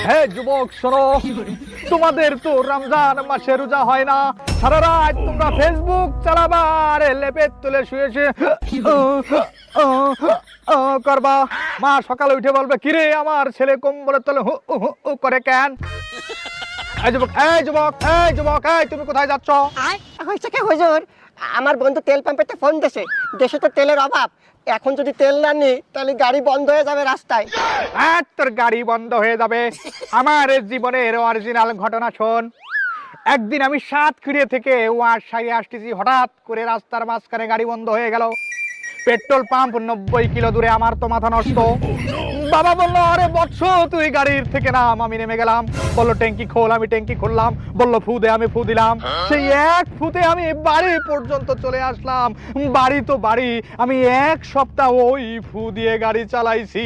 হে যুবক শোনো, তোমাদের তো রমজান মাসে রোজা হয় না, সারা রাত তোমরা ফেসবুক চালাবা আর লেপের তুলে শুয়ে শুয়ে করবা। মা সকালে উঠে বলবে, কিরে আমার ছেলে কম্বলের তলে হু হু হু করে কেন? এই যুবক, এই যুবক, এই যুবক, এই তুমি কোথায় যাচ্ছ? হয়েছে কি হুজুর, আমার বন্ধু তেল পাম্পেতে ফোন দেশে দেশে তো তেলের অভাব, এখন যদি তেল না নিই তাহলে গাড়ি বন্ধ হয়ে যাবে রাস্তায়। আর তোর গাড়ি বন্ধ হয়ে যাবে? আমার জীবনের অরিজিনাল ঘটনা শোন। একদিন আমি সাতক্ষীরা থেকে ওয়ার সাইডে আসতেছি, হঠাৎ করে রাস্তার মাঝখানে গাড়ি বন্ধ হয়ে গেল। পেট্রোল পাম্প 90 কিলো দূরে, আমার তো মাথা নষ্ট। বাবা বললো, আরে বৎস তুই গাড়ির থেকে নাম। আমি নেমে গেলাম, বললো ট্যাঙ্কি খোল, আমি ট্যাঙ্কি খুললাম, বললো ফু দে, আমি ফু দিলাম। সেই এক ফুতে আমি বাড়ি পর্যন্ত চলে আসলাম। বাড়ি তো বাড়ি, আমি এক সপ্তাহ ওই ফু দিয়ে গাড়ি চালাইছি।